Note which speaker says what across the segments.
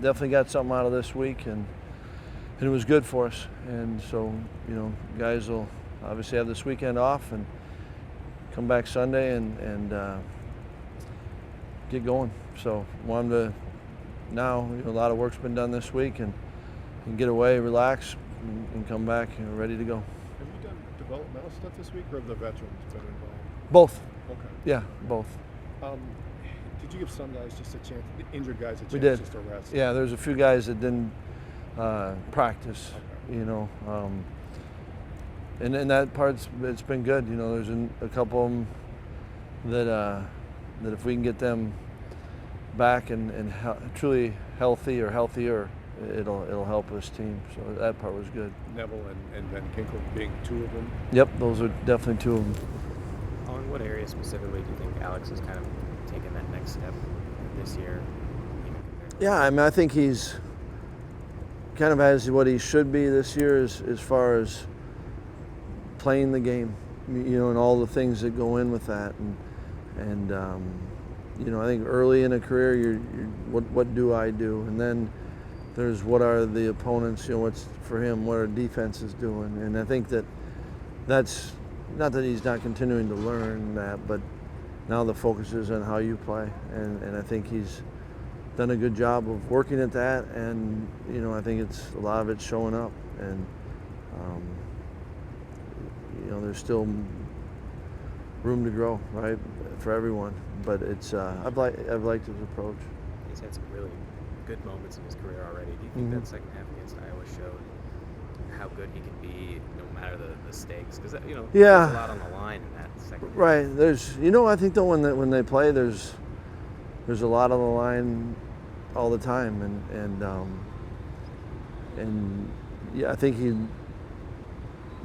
Speaker 1: definitely got something out of this week, and it was good for us. And so, guys will obviously have this weekend off and come back Sunday and get going. So wanted to now, a lot of work's been done this week, and get away, relax, and come back ready to go.
Speaker 2: Have you done developmental stuff this week, or have the veterans been involved?
Speaker 1: Both.
Speaker 2: Okay.
Speaker 1: Yeah, both.
Speaker 2: Did you give some guys just a chance, the injured guys a chance
Speaker 1: We did.
Speaker 2: just to rest?
Speaker 1: Yeah, there's a few guys that didn't practice,
Speaker 2: Okay.
Speaker 1: And that part's, it's been good. There's a couple of them that if we can get them back and truly healthy or healthier, it'll help this team. So that part was good.
Speaker 2: Neville and Ben Kinkle being two of them.
Speaker 1: Yep, those are definitely two of them.
Speaker 3: In what area specifically do you think Alex has kind of taken that next step this year?
Speaker 1: Yeah, I think he's kind of has what he should be this year as far as playing the game, and all the things that go in with that. And I think early in a career, you're what do I do? And then there's what are the opponents, what's for him, what our defense is doing. And I think that's not that he's not continuing to learn that, but now the focus is on how you play. And I think he's done a good job of working at that. And, I think a lot of it's showing up. And, there's still room to grow, right, for everyone. But I've liked his approach.
Speaker 3: He's had some really good moments in his career already. Do you think that second half against Iowa showed how good he can be, no matter the stakes? Because there's a lot on the line in that second.
Speaker 1: Right. There's, I think though when they play, there's a lot on the line all the time, and yeah, I think he,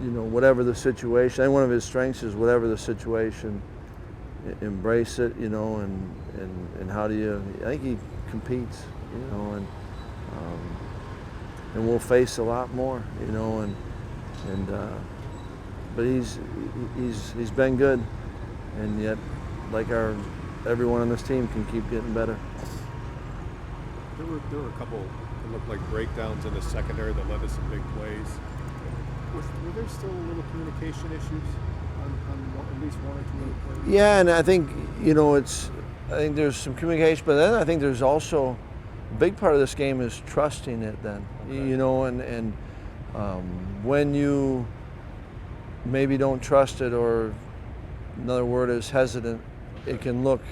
Speaker 1: whatever the situation. I think one of his strengths is whatever the situation, embrace it, and how do you? I think he competes, and we'll face a lot more, but he's been good, and yet, like everyone on this team can keep getting better.
Speaker 2: There were a couple that looked like breakdowns in the secondary that led to some big plays. Were there still little communication issues on at least one or two other plays?
Speaker 1: Yeah, and I think I think there's some communication, but then I think there's also a big part of this game is trusting it. Then and when you maybe don't trust it, or another word is hesitant, it can look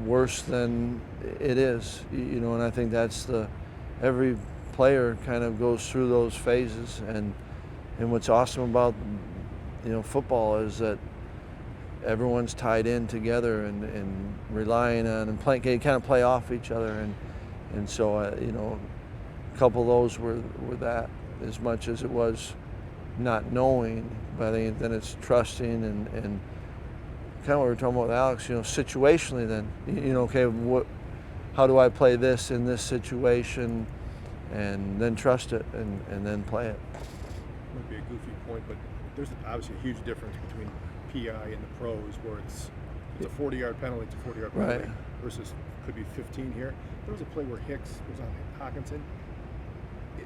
Speaker 1: worse than it is. And I think that's every player kind of goes through those phases, and what's awesome about football is that everyone's tied in together and relying on and playing, kind of play off each other, and so a couple of those were that as much as it was not knowing, but I think then it's trusting and kind of what we were talking about with Alex, situationally then, okay, how do I play this in this situation, and then trust it and then play it.
Speaker 2: Might be a goofy point, but there's obviously a huge difference between PI and the pros, where it's a 40-yard penalty, it's a 40-yard penalty,
Speaker 1: Right.
Speaker 2: versus could be 15 here. There was a play where Hicks was on Hawkinson.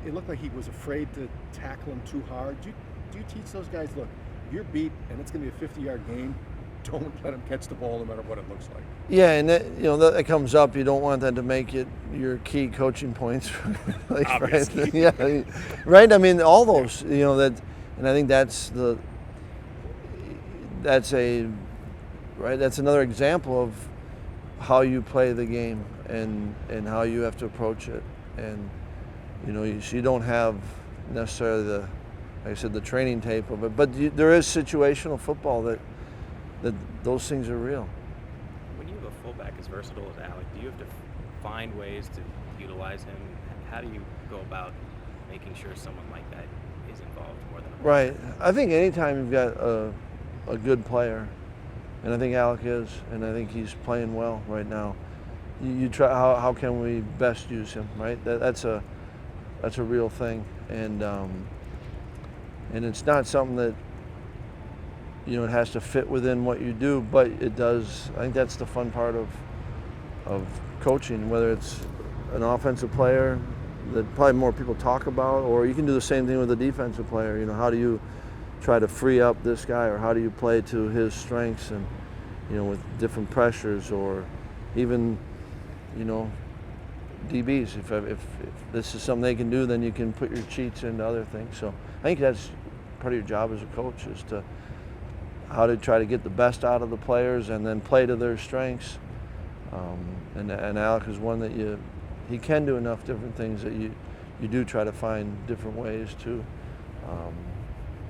Speaker 2: It looked like he was afraid to tackle him too hard. Do you teach those guys, look, if you're beat and it's going to be a 50-yard game, don't let him catch the ball no matter what it looks like?
Speaker 1: Yeah, and that comes up. You don't want that to make it your key coaching points.
Speaker 2: Obviously.
Speaker 1: Right? Yeah, right. I mean, all those, that, and I think that's another example of how you play the game and how you have to approach it. And you don't have necessarily like I said, the training tape of it, but there is situational football that those things are real.
Speaker 3: When you have a fullback as versatile as Alec, do you have to find ways to utilize him? How do you go about making sure someone like that is involved more than a
Speaker 1: Right. I think anytime you've got a good player, and I think Alec is, and I think he's playing well right now, you try how can we best use him, right? That's a real thing, and it's not something that it has to fit within what you do, but it does. I think that's the fun part of coaching, whether it's an offensive player that probably more people talk about, or you can do the same thing with a defensive player. You know, how do you try to free up this guy, or how do you play to his strengths, and you know, with different pressures, or even, you know, DBs. If this is something they can do, then you can put your cheats into other things. So I think that's part of your job as a coach, is to how to try to get the best out of the players and then play to their strengths. And Alec is one that he can do enough different things that you do try to find different ways to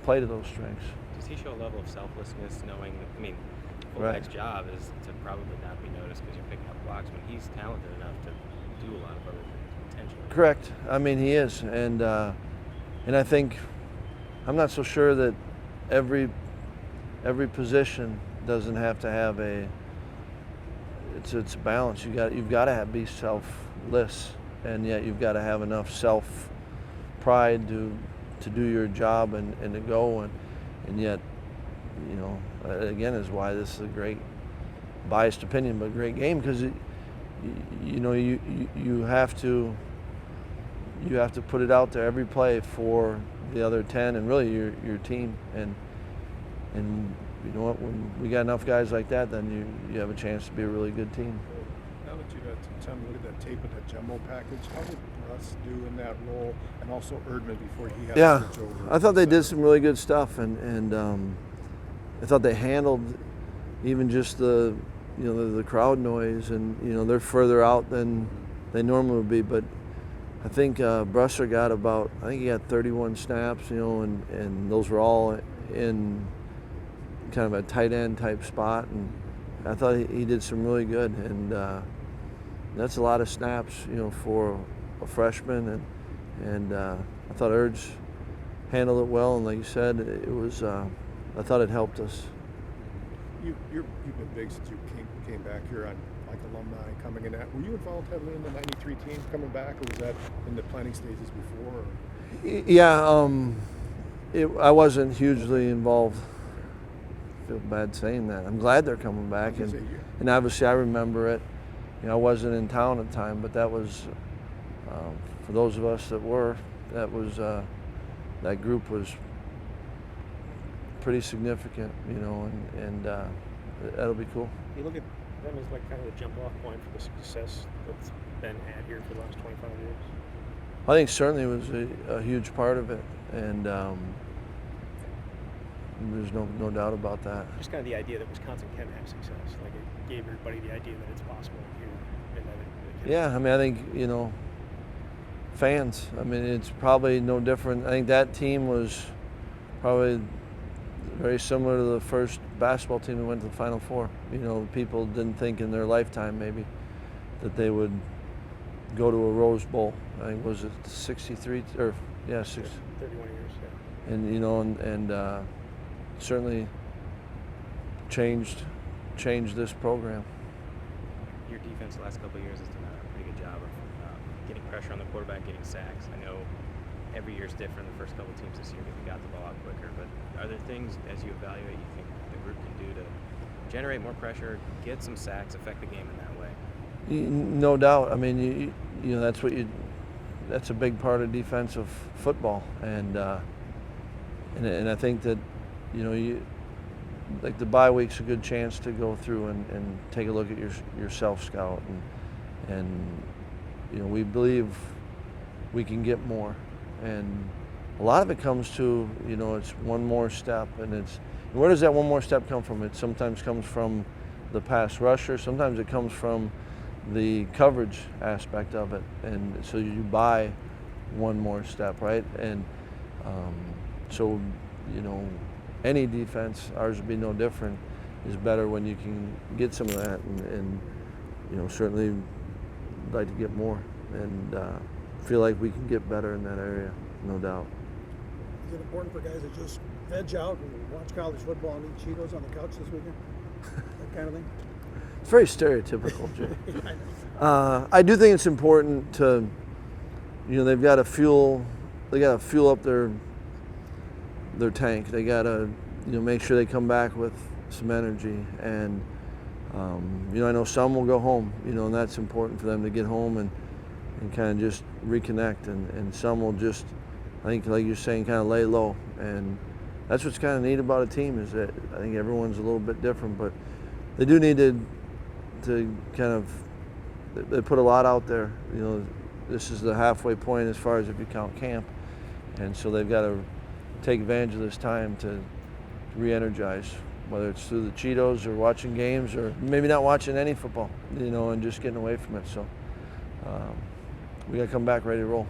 Speaker 1: play to those strengths.
Speaker 3: Does he show a level of selflessness, knowing that, I mean, fullback's job is to probably not be noticed because you're picking up blocks, when he's talented enough to do a lot of other things potentially?
Speaker 1: Correct. I mean, he is, and I think I'm not so sure that every position doesn't have to have it's a balance. You've got to be selfless, and yet you've got to have enough self pride to do your job and to go, and yet, you know, again, is why this is a great, biased opinion, but great game, because you know, you have to put it out there every play for the other 10 and really your team, and you know what, when we got enough guys like that, then you have a chance to be a really good team.
Speaker 2: Now that you've had some time to look at that tape of that jumbo package, how did Russ do in that role, and also Erdman before he had to switch over?
Speaker 1: I thought they did some really good stuff, and I thought they handled even just the crowd noise, and you know, they're further out than they normally would be, but I think Brusser got he got 31 snaps, you know, and those were all in kind of a tight end type spot, and I thought he did some really good, and that's a lot of snaps, you know, for a freshman, and I thought Erds handled it well, and like you said, it was I thought it helped us.
Speaker 2: You've been big since you came back here on like alumni coming in. Were you involved heavily in the '93 team coming back, or was that in the planning stages before? Or?
Speaker 1: Yeah, I wasn't hugely involved. I feel bad saying that. I'm glad they're coming back, and obviously I remember it. You know, I wasn't in town at the time, but that was for those of us that were. That was that group was pretty significant, you know, and that'll be cool.
Speaker 4: You look at them as like kind of the jump-off point for the success that's been had here for the last 25 years.
Speaker 1: I think certainly it was a huge part of it, and there's no doubt about that.
Speaker 4: Just kind of the idea that Wisconsin can have success, like it gave everybody the idea that it's possible here, and that it can.
Speaker 1: Yeah, I mean, I think, you know, fans. I mean, it's probably no different. I think that team was probably very similar to the first basketball team that went to the Final Four. You know, people didn't think in their lifetime maybe that they would go to a Rose Bowl. I think, was it 63 or
Speaker 4: 31 years. Yeah.
Speaker 1: And you know, and certainly changed this program.
Speaker 3: Your defense the last couple of years has done a pretty good job of getting pressure on the quarterback, getting sacks. I know every year is different. The first couple of teams this year maybe got the ball out quicker, but are there things as you evaluate you think the group can do to generate more pressure, get some sacks, affect the game in that way?
Speaker 1: No doubt. I mean, you know, that's a big part of defensive football, and I think that, you know, like the bye week's a good chance to go through and take a look at your self-scout, and you know, we believe we can get more, and a lot of it comes to, you know, it's one more step, and where does that one more step come from? It sometimes comes from the pass rusher, sometimes it comes from the coverage aspect of it, and so you buy one more step, right? And so, you know, any defense, ours would be no different, is better when you can get some of that, and you know, certainly like to get more, and feel like we can get better in that area, no doubt.
Speaker 5: Is it important for guys to just veg out and watch college football and eat Cheetos on the couch this weekend? That kind of thing?
Speaker 1: It's very stereotypical, Jay. I do think it's important to, you know, they've got to fuel up their tank. They got to, you know, make sure they come back with some energy, and you know, I know some will go home, you know, and that's important for them to get home, and and kind of just reconnect, and some will just, I think, like you're saying, kind of lay low. And that's what's kind of neat about a team, is that I think everyone's a little bit different, but they do need to kind of, they put a lot out there. You know, this is the halfway point as far as if you count camp, and so they've got to take advantage of this time to re-energize, whether it's through the Cheetos or watching games or maybe not watching any football, you know, and just getting away from it. So we got to come back ready to roll.